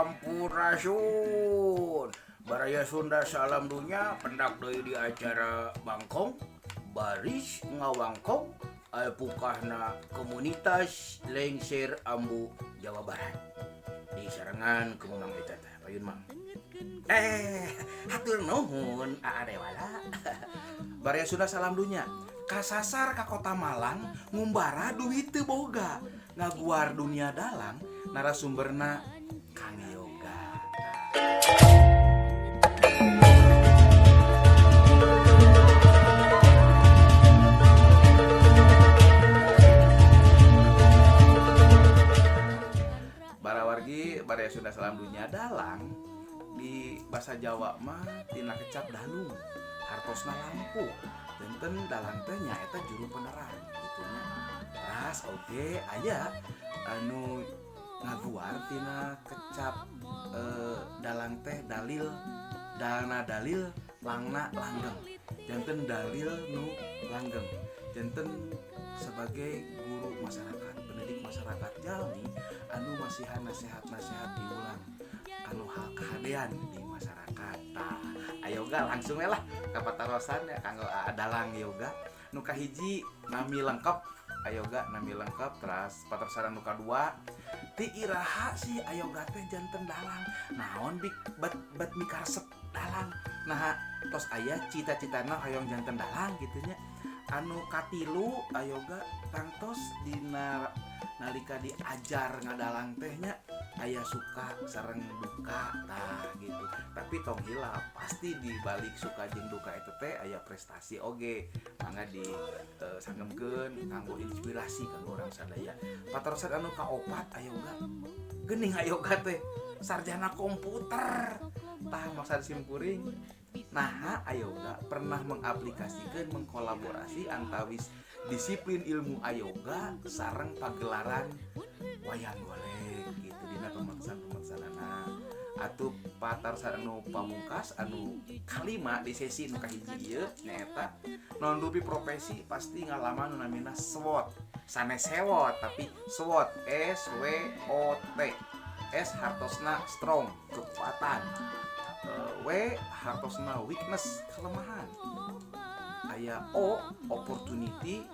Sampurasun Baraya Sunda salam dunya pendak deui di acara Bangkong baris ngawangkong alpukahna komunitas Lengser Ambu Jawa Barat di sarangan kumamang eta teh payun mang. Hatur nuhun Adewala. Baraya Sunda salam dunya kasasar ka kota Malang ngumbara duit teu boga ngaguar dunia dalang narasumberna Kang Yoga. Barawargi Baraya Sunda salam dunya dalang di bahasa Jawa mah tina kecap danung hartosna lampu denten dalang teh nyaeta juru penerang gitunya. Ras oge aya anu ngaguar tina kecap dalang teh dalil dana dalil langna langgeng janten dalil nu langgeng janten sebagai guru masyarakat pendidik masyarakat jalmi anu masihan nasihat-nasihat diulang anu hal kahadean di masyarakat. Ayoga langsung lah kapatarosan ya kanggo dalang yoga nu kahiji nami lengkap ayoga nami lengkap teras patersaran nu kadua ti iraha si ayoga teh janten dalang naon bet mikaresep dalang nah tos aya cita-citana hoyong janten dalang gitunya anu katilu ayoga tangtos dina nalika diajar ngadalang tehnya aya suka sareng duka tah gitu tapi tong hilap pasti di balik suka jeung duka itu teh aya prestasi oge mangga di sanggemkeun kanggo inspirasi kanggo urang sadaya paterosan anu kaopat ayoga geuning ayoga teh sarjana komputer tah masa simkuring nah ayoga pernah mengaplikasikan mengkolaborasi antawis disiplin ilmu ayoga sareng pagelaran wayang golek gitu dina pemaksan-pemaksanana atuh patarsan anu pamungkas anu kalima di sesi nu kahiji ieu nyaeta non dupi profesi pasti ngalaman nu namina SWOT sanes sewot tapi SWOT SWOT S hartosna strong kekuatan W hartosna weakness kelemahan aya O opportunity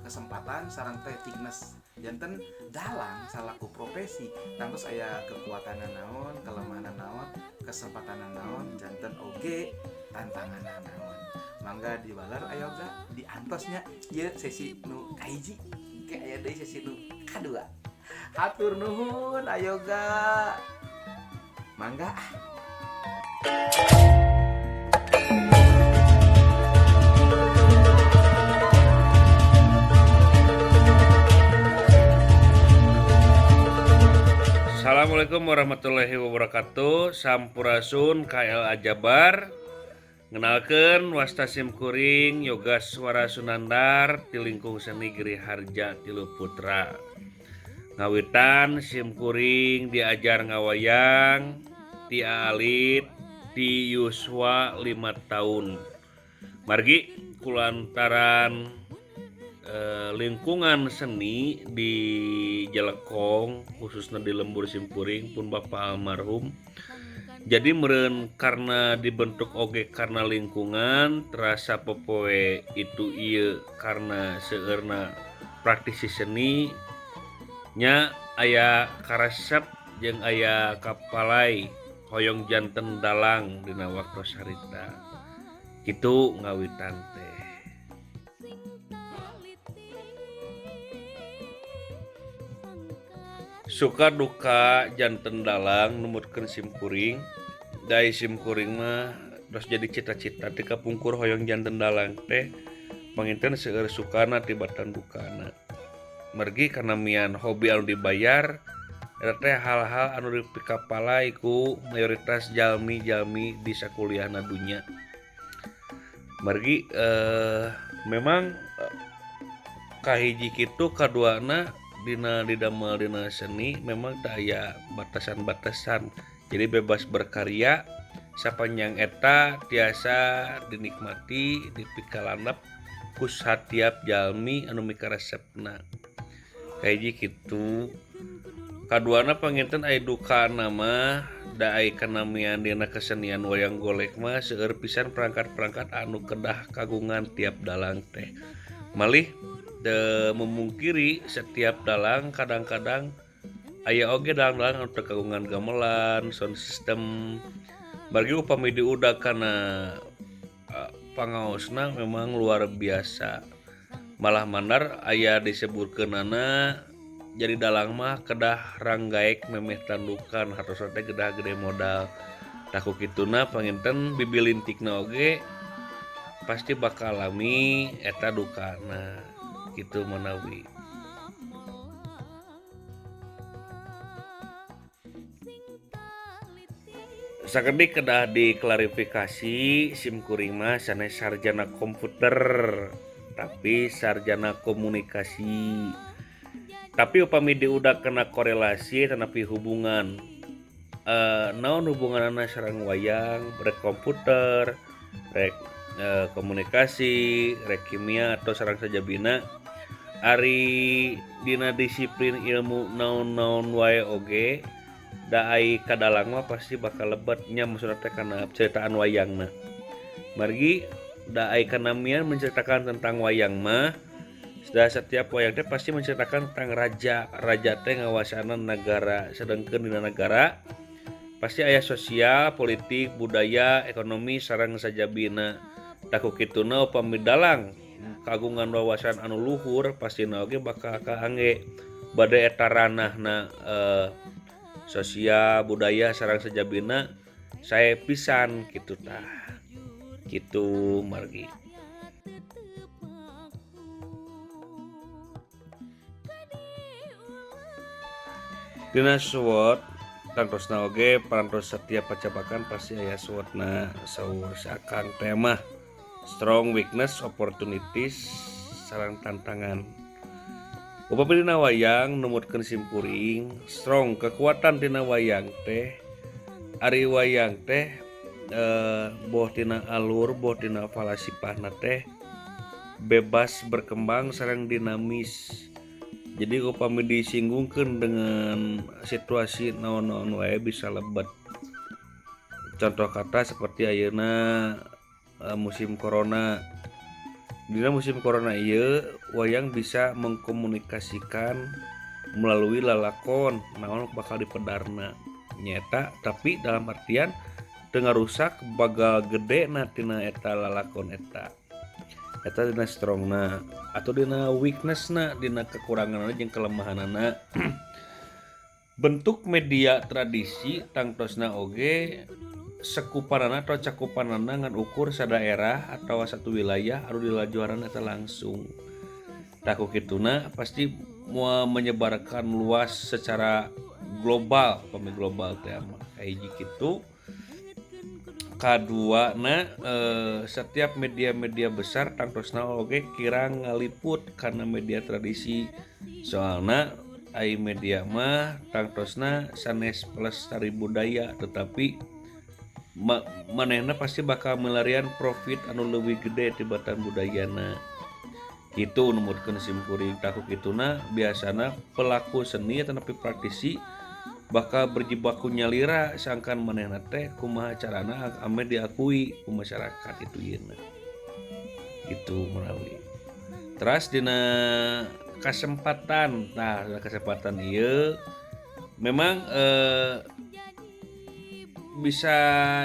kesempatan sareng teh weakness janten dalang salaku profesi tangtos aya kekuatan naon kelemahan naon kesempatan naon janten oge tantangan naon mangga dibalar ayoga diantosnya ieu sesi nu kahiji ke aya deui sesi nu kadua hatur nuhun ayoga mangga. Assalamualaikum warahmatullahi wabarakatuh. Sampurasun KL Ajabar. Ngenalkeun wasta simkuring Yoga Swara Sunandar ti lingkung seni Giri Harja Tilu Putra. Ngawitan simkuring diajar ngawayang ti alit ti yuswa 5 tahun. Margi kulantaran lingkungan seni di Jelekong khususnya di Lembur Simkuring pun Bapak almarhum jadi meureun karena dibentuk oge karena lingkungan terasa popoe itu ieu karena seueurna praktisi seni nya aya karesep jeung aya kapalai hoyong janten dalang dina waktu sarita kitu ngawitan teh. Suka duka janten dalang numutkeun simkuring dai simkuring mah terus jadi cita-cita ti kapungkur hoyong janten dalang teh panginten seueur sukana tibatan dukana. Mergi karena mian hobi anu dibayar eta teh hal-hal anu dipikapala iku mayoritas jalmi-jalmi di sakuliahna dunya. Mergi memang kahiji kitu kaduana dina didamel dina seni memang teu aya batasan-batasan. Jadi bebas berkarya sapanjang eta tiasa dinikmati dipikalandap ku satiap jalmi anu mikaresepna. Kahiji kitu. Kaduana panginten aya dukana mah da aya kanamian dina kesenian wayang golek mah seueur pisan perangkat-perangkat anu kedah kagungan tiap dalang teh. Malih teu memungkiri setiap dalang kadang-kadang aya oge dalang-dalang anu teu kagungan gamelan, sound system. Bagi upami diudag kana pangaosna memang luar biasa. Malah mandar aya disebutkeunana jadi dalang mah kedah ranggaek memeh tandukan hartosna teh kedah gede modal. Taku kituna panginten bibilintikna oge pasti bakal alami eta dukana kitu manawi. Sakedik kedah diklarifikasi simkuring mah sanes sarjana komputer tapi sarjana komunikasi. Tapi upami diudag kena korelasi tanapi hubungan naon hubunganna sareng wayang, rek komputer, rek komunikasi, rek kimia atau sareng sajabina ari dina disiplin ilmu naon-naon wae oge da ai kadalang mah pasti bakal lebetnya maksudna teh kana ceritaan wayangna. Margi da ai kanamian menceritakan tentang wayang mah da setiap wayang teh pasti menceritakan tentang raja teh ngawasana negara, sedengkeun dina negara pasti aya sosial, politik, budaya, ekonomi sareng sajabina. Taku kituna upami dalang kagungan wawasan anu luhur pastina oge bakal kaangge bade eta ranahna sosial, budaya sareng sajabina sae pisan kitu tah. Kitu margi. Dina SWOT tangtosna oge parantos setiap pacapakan pasti aya SWOT-na saur seakan tema strong, weakness, opportunities, sareng tantangan. Upami dina wayang numutkeun simpuring strong kekuatan dina wayang teh ari wayang teh boh tina alur, boh tina falasifahna teh bebas berkembang sareng dinamis. Jadi upami disinggungkeun dengan situasi naon-naon wae bisa lebet. Contoh kata seperti ayeuna musim corona. Dina musim corona ieu wayang bisa mengkomunikasikan melalui lalakon naon bakal dipedarna nyata, tapi dalam artian teu ngarusak bagal gede na tina eta lalakon eta. Eta dina strongna atau dina weaknessna, dina kekuranganna jeung kelemahanna. Bentuk media tradisi tangtosna oge sekupanana atau cakupanana ngan ukur sadaerah atau satu wilayah anu dilajuaran eta langsung. Taku kituna pasti mau menyebarkan luas secara global, upami global teh mah kahiji kitu. Kaduana setiap media-media besar tangtosna oge kirang ngaliput karena media tradisi. Soalna ai media mah tangtosna sanes pelestari budaya tetapi manehna pasti bakal melarian profit anu leuwih gede tibatan budayana. Itu numutkeun simkuring. Taku kituna biasana pelaku seni tetapi praktisi bakal berjibaku nyalira sangkan manehna teh kumaha carana ame diakui ku masyarakat itu yeuna. Itu menawi. Teras dina kesempatan, nah kesempatan ieu memang bisa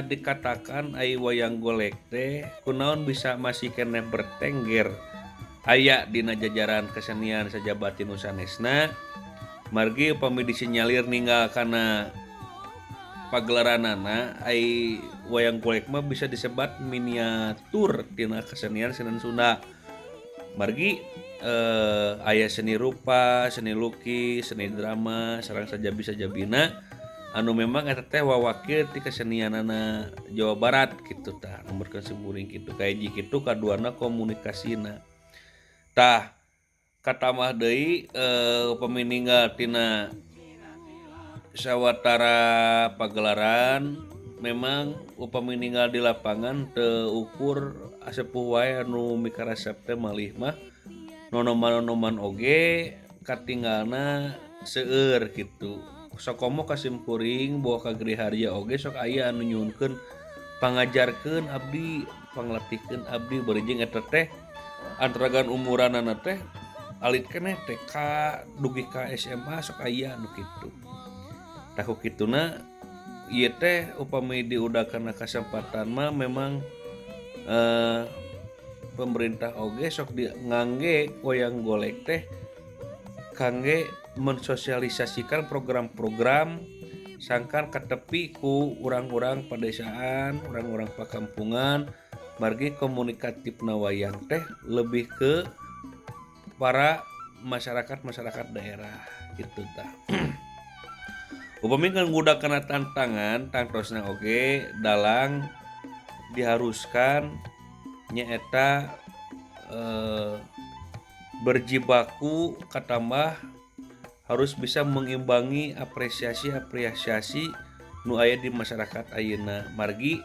dikatakan ai wayang golek teh kunaon bisa masih keneh bertengger aya dina jajaran kesenian sajabati nu sanesna. Margi upami disinyalir ninggal kana pagelaranana ai wayang golek mah bisa disebat miniatur tina kesenian Senen Sunda. Margi aya seni rupa, seni lukis, seni drama, sareng saja bisa jabina anu memang eta teh wawakil ti kesenianana Jawa Barat kitu tah numurkeun simkuring kitu kahiji kitu kaduana komunikasina. Tah katamah deui upami ninggal tina sawatara pagelaran memang upami ninggal di lapangan teu ukur sepuh wae anu mikaresep teh malih mah nonoman-nonoman oge katinggalna seueur kitu. Sakomo ka simkuring bawa ka Griharja oge sok aya anu nyuhunkeun pangajarkeun abdi, panglatihkeun abdi berijing eta teh antaragan umuranana teh alit keneh TK dugi ka SMA sok aya anu kitu. Tah ku kituna ieu teh upami diudakeun kasempatan mah memang pemerintah oge sok ngangge wayang golek teh kangge mensosialisasikan program-program sangkan katepi ku urang-urang padesaan, urang-urang pakampungan, margi komunikatifna wayang teh lebih ke para masyarakat daerah gitu tah. Upami nggudakeun tantangan tangtosna oge dalang diharuskan nyaeta berjibaku katambah harus bisa mengimbangi apresiasi nu aya di masyarakat ayeuna. Margi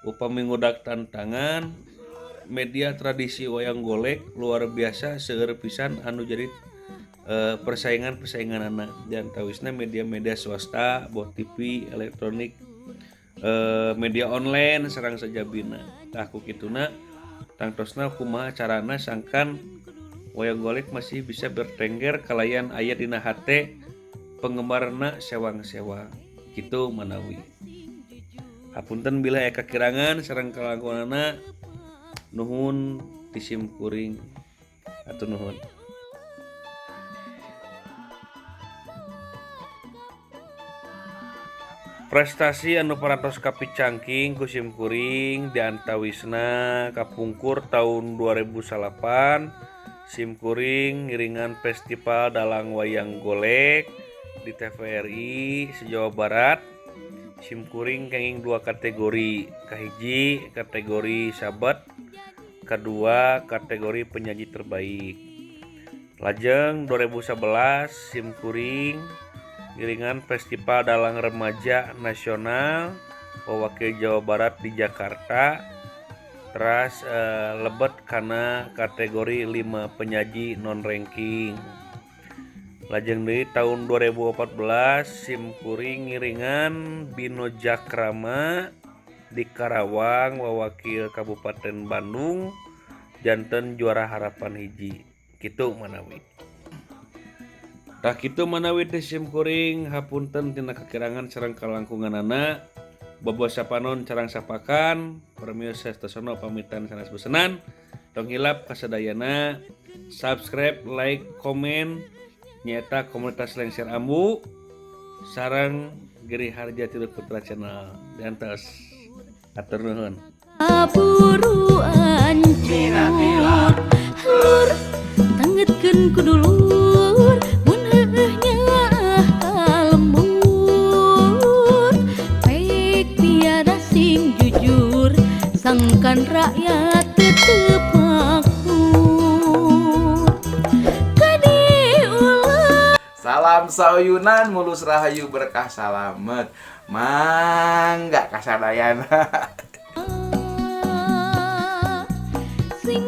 upami ngudak tantangan media tradisi wayang golek luar biasa seueur pisan anu jadi persaingan-persainganana di antawisna media-media swasta, boh TV, elektronik, media online sareng sajabina. Tah ku kituna tangtosna kumaha carana sangkan wayang golek masih bisa bertengger kalayan aya dina hate penggemarna sewang-sewang kitu manawi. Hapunten bila aya kakirangan sareng kalangkunana nuhun ti simkuring atuh nuhun. Prestasi anu parantos kapicangking ku simkuring di antawisna kapungkur tahun 2008 simkuring ngiringan festival dalang wayang golek di TVRI se-Jawa Barat. Simkuring kenging 2 kategori, kahiji kategori sahabat, kedua kategori penyaji terbaik. Lajeng 2011 simkuring ngiringan festival dalang remaja nasional pewakil Jawa Barat di Jakarta. Teras lebet karena kategori 5 penyaji non ranking. Lajeng deui tahun 2014 simkuring ngiringan Bino Jakrama di Karawang wawakil Kabupaten Bandung janten juara harapan hiji kitu manawi. Tah kitu manawi teh simkuring hapunten tina kakirangan sareng kalangkunganana. Bobo sapanon carang sapakan permios sastosono pamitan sanes besenan tong hilap kasadayana subscribe, like, komen nyata komunitas Lengser Ambu sareng Griharja Tilu Putra Channel diantos atur nuhun. Aburuan cur lur tangetkeun ku dulur mun heueuh nya lembur baik tiada sing jujur sangkan rakyat tetep makmur kadi ulah. Salam sauyunan mulus rahayu berkah salamet mangga kasadayana. Sing